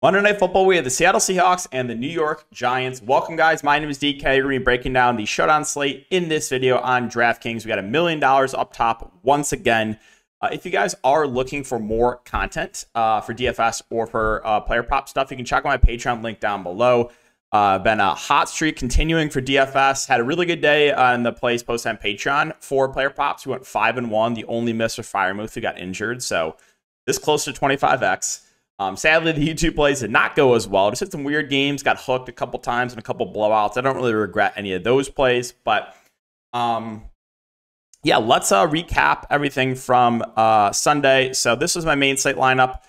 Monday Night Football, we have the Seattle Seahawks and the New York Giants. Welcome, guys. My name is DK. We're going to be breaking down the Showdown slate in this video on Draftkings. We got $1 million up top once again. If you guys are looking for more content for DFS or for player prop stuff, you can check out my Patreon link down below. Been a hot streak continuing for DFS. Had a really good day on the plays posted on Patreon for player props. We went 5-1. The only miss was Firemouth, who got injured. So this close to 25x. Sadly, the YouTube plays did not go as well. Just had some weird games, got hooked a couple times and a couple blowouts. I don't really regret any of those plays, but yeah, let's recap everything from Sunday. So this was my main slate lineup.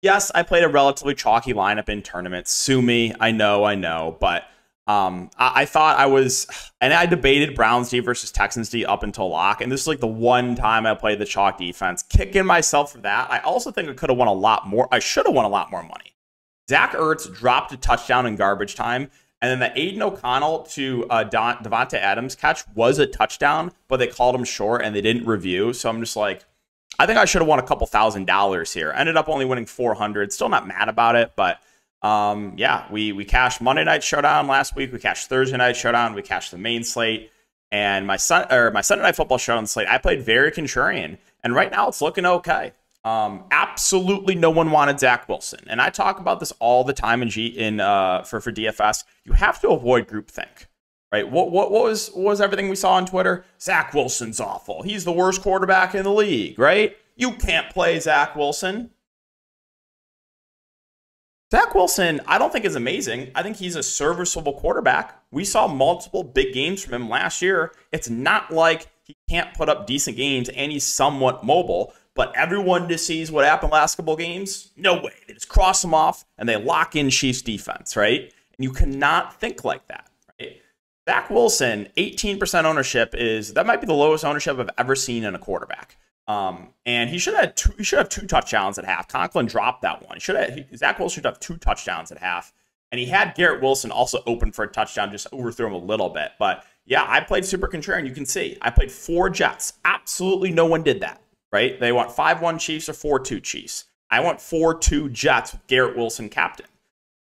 Yes, I played a relatively chalky lineup in tournaments. Sue me, I know, but I thought I was, and I debated Browns D versus Texans D up until lock, and this is like the one time I played the chalk defense, kicking myself for that. I also think I could have won a lot more. I should have won a lot more money. Zach Ertz dropped a touchdown in garbage time, and then the Aiden O'Connell to Devontae Adams catch was a touchdown, but they called him short and they didn't review. So I'm just like, I think I should have won a couple $1,000s here. Ended up only winning 400. Still not mad about it, but yeah, we cashed Monday Night Showdown last week. We cashed Thursday Night Showdown. We cashed the main slate, and my Sunday Night Football Showdown slate. I played very contrarian, and right now it's looking okay. Absolutely, no one wanted Zach Wilson, and I talk about this all the time for DFS. You have to avoid groupthink, right? What was everything we saw on Twitter? Zach Wilson's awful. He's the worst quarterback in the league, right? You can't play Zach Wilson. Zach Wilson, I don't think is amazing. I think he's a serviceable quarterback. We saw multiple big games from him last year. It's not like he can't put up decent games and he's somewhat mobile, but everyone just sees what happened last couple games. No way. They just cross him off and they lock in Chiefs defense, right? And you cannot think like that, right? Zach Wilson, 18% ownership that might be the lowest ownership I've ever seen in a quarterback. And he should have two touchdowns at half. Conklin dropped that one. Zach Wilson should have 2 touchdowns at half. And he had Garrett Wilson also open for a touchdown, just overthrew him a little bit. But yeah, I played super contrarian. You can see I played 4 Jets. Absolutely no one did that, right? They want 5-1 Chiefs or 4-2 Chiefs. I went 4-2 Jets with Garrett Wilson captain.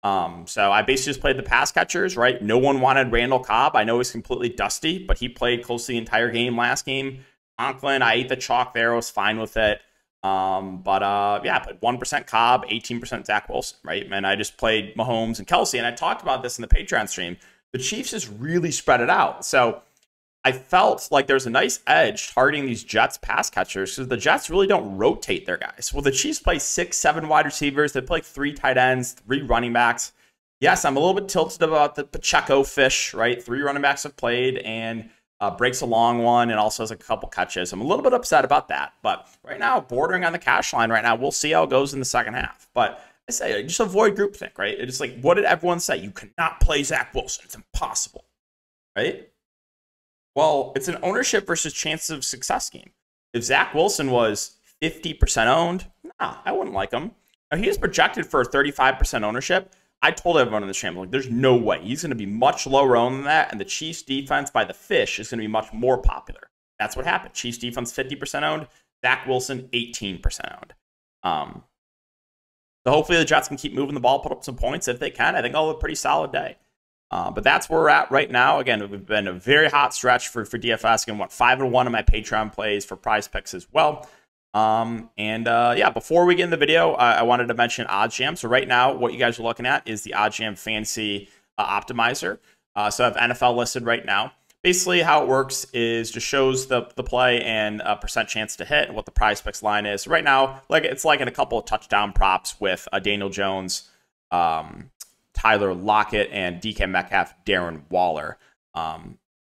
So I basically just played the pass catchers, right? No one wanted Randall Cobb. I know he's completely dusty, but he played close to the entire game last game. Conklin, I ate the chalk there. I was fine with it. Yeah, I played 1% Cobb, 18% Zach Wilson, right? And I just played Mahomes and Kelsey, and I talked about this in the Patreon stream. The Chiefs just really spread it out. So I felt like there's a nice edge targeting these Jets pass catchers because the Jets really don't rotate their guys. Well, the Chiefs play 6-7 wide receivers. They play 3 tight ends, 3 running backs. Yes, I'm a little bit tilted about the Pacheco fish, right? 3 running backs have played, and breaks a long one and also has a couple catches. I'm a little bit upset about that, but right now, bordering on the cash line right now, we'll see how it goes in the second half. But I say, just avoid groupthink, right? It's like, what did everyone say? You cannot play Zach Wilson. It's impossible, right? Well, it's an ownership versus chances of success game. If Zach Wilson was 50% owned, nah, I wouldn't like him. Now, he is projected for 35% ownership. I told everyone in the channel, like, there's no way. He's going to be much lower owned than that, and the Chiefs defense by the fish is going to be much more popular. That's what happened. Chiefs defense 50% owned, Zach Wilson 18% owned. So hopefully the Jets can keep moving the ball, put up some points. If they can, I think I'll have a pretty solid day. But that's where we're at right now. Again, we've been a very hot stretch for DFS. Again, 5-1 in my Patreon plays for prize picks as well. Yeah, before we get in the video, I wanted to mention OddsJam. So right now, what you guys are looking at is the OddsJam Fantasy Optimizer. So I have NFL listed right now. Basically, how it works is just shows the play and percent chance to hit and what the prize picks line is. Right now, it's like in a couple of touchdown props with Daniel Jones, Tyler Lockett, and DK Metcalf, Darren Waller.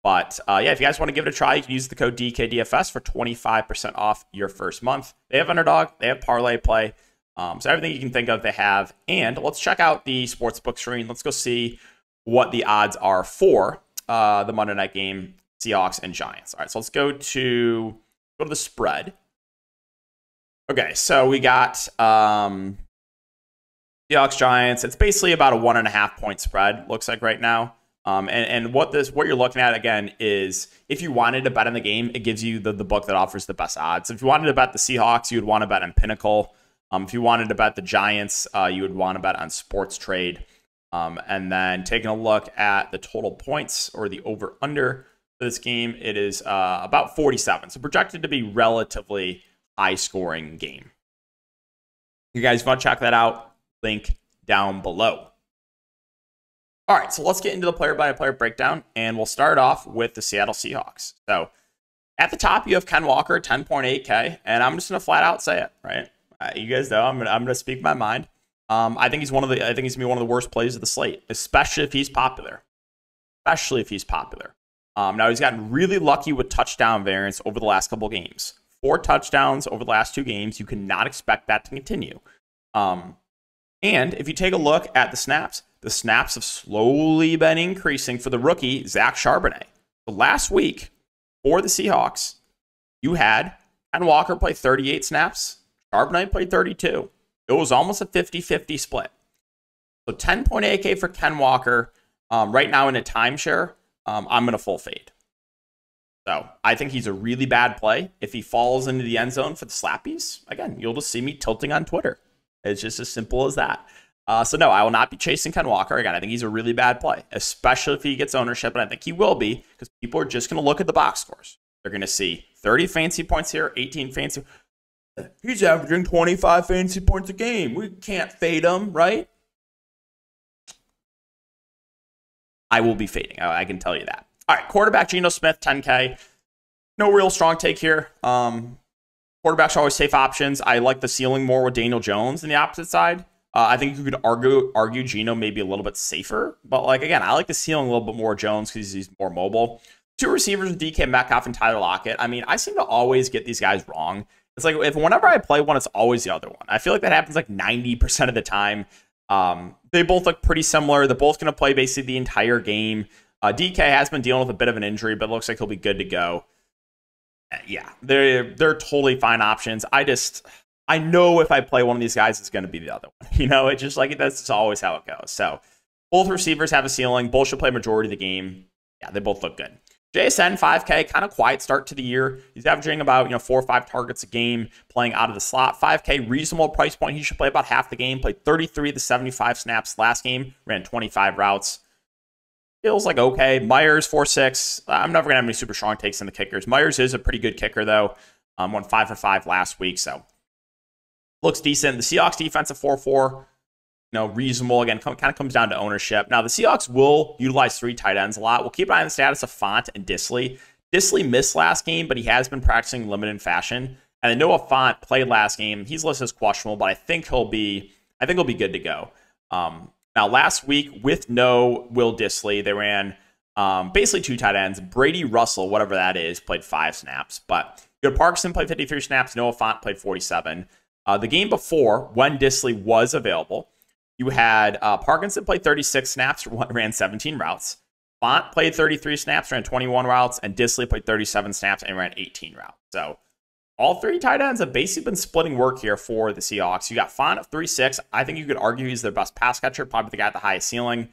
Yeah, if you guys want to give it a try, you can use the code DKDFS for 25% off your first month. They have Underdog. They have Parlay Play. So everything you can think of, they have. And let's check out the sportsbook screen. Let's go see what the odds are for the Monday night game, Seahawks and Giants. All right, so let's go to the spread. Okay, so we got Seahawks, Giants. It's basically about a 1.5 point spread, looks like right now. And what you're looking at, again, is if you wanted to bet on the game, it gives you the book that offers the best odds. If you wanted to bet the Seahawks, you would want to bet on Pinnacle. If you wanted to bet the Giants, you would want to bet on Sports Trade. And then taking a look at the total points or the over-under for this game, it is about 47. So projected to be relatively high-scoring game. You guys want to check that out? Link down below. All right, so let's get into the player-by-player breakdown, and we'll start off with the Seattle Seahawks. So at the top, you have Ken Walker, 10.8K, and I'm just going to flat out say it, right? You guys know I'm gonna speak my mind. I think he's gonna be one of the worst plays of the slate, especially if he's popular. Now he's gotten really lucky with touchdown variance over the last couple games. 4 touchdowns over the last 2 games. You cannot expect that to continue. And if you take a look at the snaps have slowly been increasing for the rookie, Zach Charbonnet. So last week, for the Seahawks, you had Ken Walker play 38 snaps. Charbonnet played 32. It was almost a 50-50 split. So 10.8K for Ken Walker. Right now in a timeshare, I'm going to full fade. So I think he's a really bad play. If he falls into the end zone for the slappies, again, you'll just see me tilting on Twitter. It's just as simple as that. So no, I will not be chasing Ken Walker. Again, I think he's a really bad play, especially if he gets ownership, and I think he will be, because people are just going to look at the box scores. They're going to see 30 fantasy points here, 18 fantasy. He's averaging 25 fantasy points a game. We can't fade him, right? I will be fading. I can tell you that. All right, quarterback Geno Smith, 10K. No real strong take here. Quarterbacks are always safe options. I like the ceiling more with Daniel Jones than the opposite side. I think you could argue Geno may be a little bit safer. But, like, again, I like the ceiling a little bit more Jones because he's more mobile. 2 receivers with DK Metcalf and Tyler Lockett. I mean, I seem to always get these guys wrong. It's like whenever I play one, it's always the other one. I feel like that happens like 90% of the time. They both look pretty similar. They're both going to play basically the entire game. DK has been dealing with a bit of an injury, but it looks like he'll be good to go. Yeah, they're totally fine options. I know if I play one of these guys, it's going to be the other one. You know, it's just like that's just always how it goes. So both receivers have a ceiling. Both should play majority of the game. Yeah, they both look good. JSN, 5K, kind of quiet start to the year. He's averaging about 4 or 5 targets a game, playing out of the slot. 5K, reasonable price point. He should play about half the game. Played 33 of the 75 snaps last game. Ran 25 routes. Feels like okay. Myers, 4-6. I'm never going to have any super strong takes in the kickers. Myers is a pretty good kicker, though. Won 5 for 5 last week, so looks decent. The Seahawks defense at 4-4. Reasonable. Again, kind of comes down to ownership. Now, the Seahawks will utilize 3 tight ends a lot. We'll keep an eye on the status of Font and Disley. Disley missed last game, but he has been practicing limited fashion. And I know if Font played last game, he's listed as questionable, but I think he'll be good to go. Now, last week with no Will Disley, they ran basically 2 tight ends. Brady Russell, whatever that is, played 5 snaps. But you had Parkinson played 53 snaps. Noah Font played 47. The game before, when Disley was available, you had Parkinson played 36 snaps, ran 17 routes. Font played 33 snaps, ran 21 routes, and Disley played 37 snaps and ran 18 routes. So all 3 tight ends have basically been splitting work here for the Seahawks. You got Font at 3.6. I think you could argue he's their best pass catcher, probably the guy at the highest ceiling.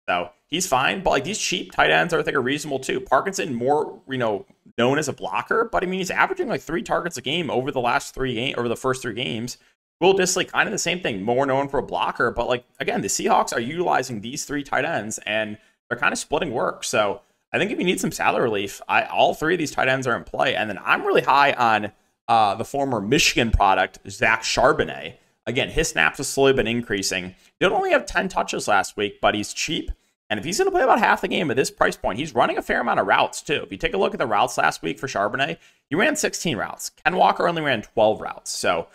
So he's fine. But like these cheap tight ends, I think are reasonable too. Parkinson more, known as a blocker, but I mean he's averaging like 3 targets a game over the last 3 games, over the first 3 games. Will Disley, kind of the same thing, more known for a blocker, but like again, the Seahawks are utilizing these 3 tight ends and they're kind of splitting work. So I think if you need some salary relief, all 3 of these tight ends are in play. And then I'm really high on the former Michigan product, Zach Charbonnet. Again, his snaps have slowly been increasing. He did only have 10 touches last week, but he's cheap. And if he's going to play about half the game at this price point, he's running a fair amount of routes too. If you take a look at the routes last week for Charbonnet, he ran 16 routes. Ken Walker only ran 12 routes. So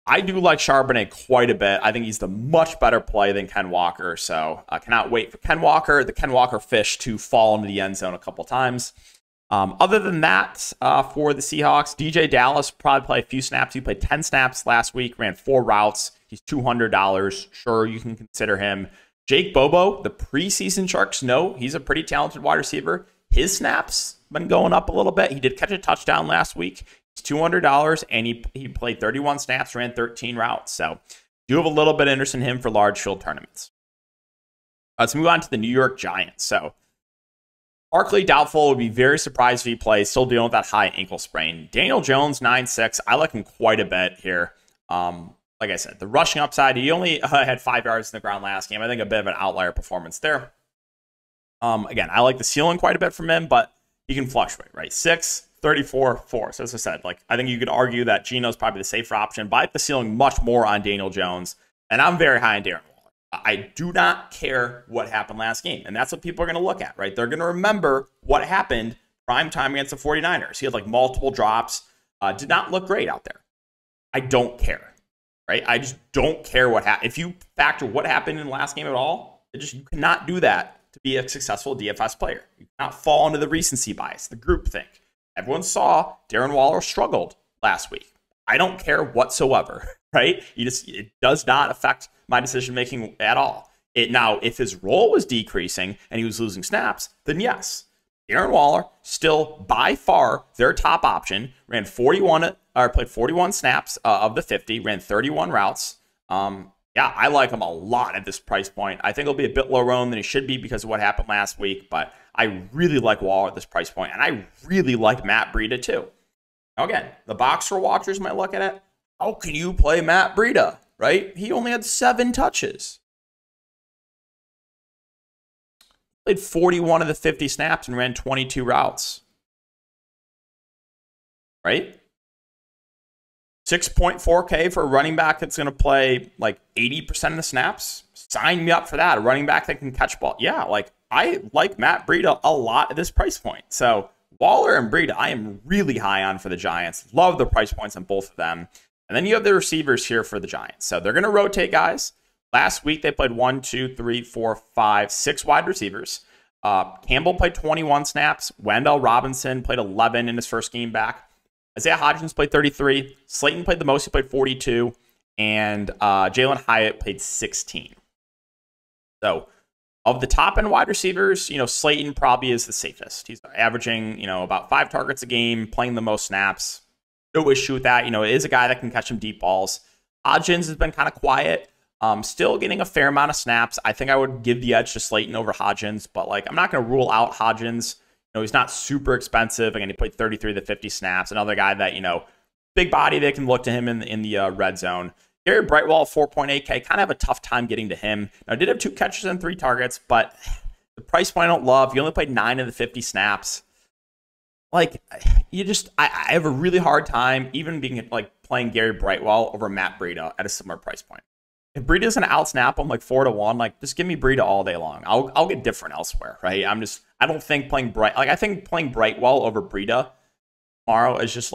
I do like Charbonnet quite a bit. I think he's the much better play than Ken Walker. So I cannot wait for Ken Walker, the Ken Walker fish, to fall into the end zone a couple times. Other than that, for the Seahawks, DJ Dallas probably played a few snaps. He played 10 snaps last week, ran 4 routes. He's $200. Sure, you can consider him. Jake Bobo, the preseason Sharks know he's a pretty talented wide receiver. His snaps been going up a little bit. He did catch a touchdown last week. He's $200, and he played 31 snaps, ran 13 routes. So do have a little bit of interest in him for large field tournaments. Let's move on to the New York Giants. So Barkley, doubtful. Would be very surprised if he plays. Still dealing with that high ankle sprain. Daniel Jones, 9.6. I like him quite a bit here. like I said, the rushing upside, he only had 5 yards in the ground last game. I think a bit of an outlier performance there. Again, I like the ceiling quite a bit from him, but he can fluctuate, right? 6, 34, 4. So as I said, like I think you could argue that Geno's probably the safer option, but I like the ceiling much more on Daniel Jones, and I'm very high on Darren Waller. I do not care what happened last game, and that's what people are going to look at, right? They're going to remember what happened prime time against the 49ers. He had like multiple drops, did not look great out there. I don't care, right? I just don't care what happened. If you factor what happened in the last game at all, you cannot do that to be a successful DFS player. You cannot fall into the recency bias, the groupthink. Everyone saw Darren Waller struggled last week. I don't care whatsoever, right? It does not affect my decision-making at all. Now, if his role was decreasing and he was losing snaps, then yes. Darren Waller, still by far their top option, played 41 snaps of the 50, ran 31 routes. Yeah, I like him a lot at this price point. I think he'll be a bit lower owned than he should be because of what happened last week, but I really like Waller at this price point, and I really like Matt Breida too. Now again, the box score watchers might look at it. How can you play Matt Breida, right? He only had 7 touches. Played 41 of the 50 snaps and ran 22 routes. Right? 6.4K for a running back that's going to play like 80% of the snaps. Sign me up for that. A running back that can catch ball. Yeah, like I like Matt Breida a lot at this price point. So Waller and Breida, I am really high on for the Giants. Love the price points on both of them. And then you have the receivers here for the Giants. So they're going to rotate guys. Last week, they played 1, 2, 3, 4, 5, 6 wide receivers. Campbell played 21 snaps. Wendell Robinson played 11 in his first game back. Isaiah Hodgins played 33. Slayton played the most. He played 42. And Jalen Hyatt played 16. So of the top-end wide receivers, Slayton probably is the safest. He's averaging, about 5 targets a game, playing the most snaps. No issue with that. It is a guy that can catch some deep balls. Hodgins has been kind of quiet. Still getting a fair amount of snaps. I think I would give the edge to Slayton over Hodgins, but I'm not going to rule out Hodgins. He's not super expensive. Again, he played 33 to 50 snaps. Another guy that, big body, they can look to him in the red zone. Gary Brightwell, 4.8K, kind of have a tough time getting to him. Now, did have 2 catches and 3 targets, but the price point I don't love. He only played 9 of the 50 snaps. I have a really hard time even being playing Gary Brightwell over Matt Breida at a similar price point. If Breida's gonna outsnap him 4-1, just give me Breida all day long. I'll get different elsewhere, right? I don't think playing I think playing Brightwell over Breida tomorrow is just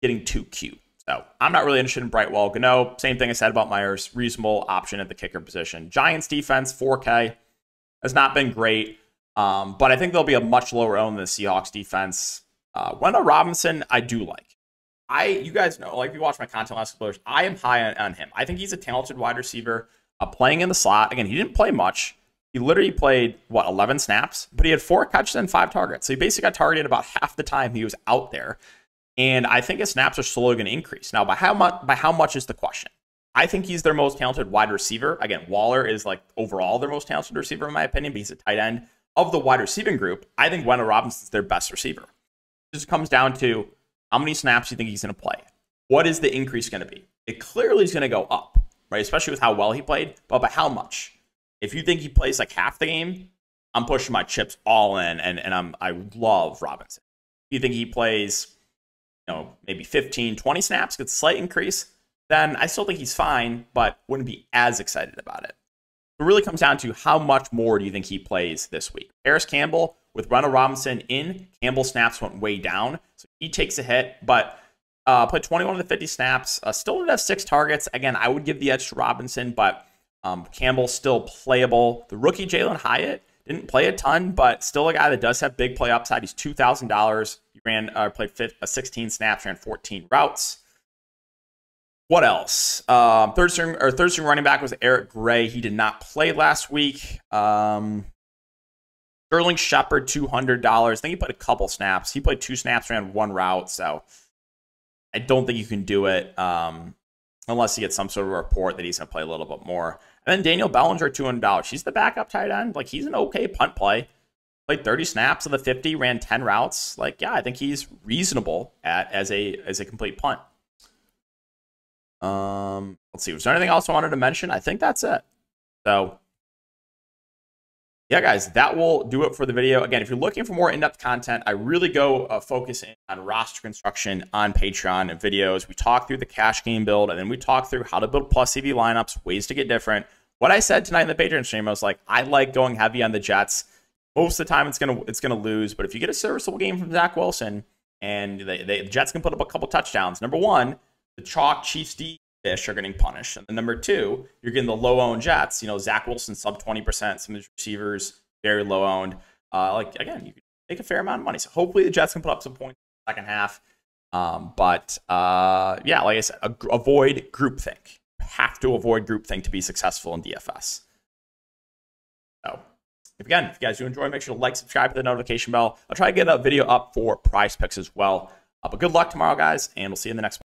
getting too cute. So I'm not really interested in Brightwell. Gano, same thing I said about Myers, reasonable option at the kicker position. Giants defense, 4K, has not been great, but I think they'll be a much lower owned than the Seahawks defense. Wendell Robinson, I do like. You guys know, if you watch my content last couple years, I am high on him. I think he's a talented wide receiver, playing in the slot. Again, he didn't play much. He literally played, 11 snaps? But he had 4 catches and 5 targets. So he basically got targeted about half the time he was out there. And I think his snaps are slowly going to increase. Now, by how much is the question? I think he's their most talented wide receiver. Again, Waller is overall their most talented receiver in my opinion, but he's a tight end. Of the wide receiving group, I think Wendell Robinson is their best receiver. It just comes down to how many snaps do you think he's going to play? What is the increase going to be? It clearly is going to go up, right? Especially with how well he played, but by how much? If you think he plays half the game, I'm pushing my chips all in, and I love Robinson. If you think he plays, maybe 15, 20 snaps, gets a slight increase, then I still think he's fine, but wouldn't be as excited about it. It really comes down to how much more do you think he plays this week? Paris Campbell, with Wendell Robinson in, Campbell's snaps went way down, so he takes a hit, but played 21 of the 50 snaps, still did have 6 targets. Again, I would give the edge to Robinson, but Campbell's still playable. The rookie Jalen Hyatt didn't play a ton, but still a guy that does have big play upside. He's $2,000. He played 16 snaps, ran 14 routes. What else? Third string running back was Eric Gray. He did not play last week. Sterling Shepard, $200. I think he played a couple snaps. He played 2 snaps, ran 1 route. So I don't think you can do it unless you get some sort of report that he's going to play a little bit more. And then Daniel Bellinger, $200. He's the backup tight end. He's an okay punt play. Played 30 snaps of the 50, ran 10 routes. I think he's reasonable as a complete punt. Let's see. Was there anything else I wanted to mention? I think that's it. So, yeah, guys, that will do it for the video. Again, if you're looking for more in-depth content, I really go focus in on roster construction on Patreon and videos. We talk through the cash game build, and then we talk through how to build plus CV lineups, ways to get different. What I said tonight in the Patreon stream, I was like, I like going heavy on the Jets. Most of the time, it's gonna lose. But if you get a serviceable game from Zach Wilson, and the Jets can put up a couple touchdowns. Number one, the chalk Chiefs D-ish are getting punished. And then number two, you're getting the low-owned Jets. You know, Zach Wilson sub 20%. Some of his receivers very low-owned. Again, you can make a fair amount of money. So hopefully the Jets can put up some points in the second half. Yeah, like I said, avoid groupthink. You have to avoid groupthink to be successful in DFS. So, if you guys do enjoy, make sure to like, subscribe, hit the notification bell. I'll try to get a video up for prize picks as well. But good luck tomorrow, guys, and we'll see you in the next one.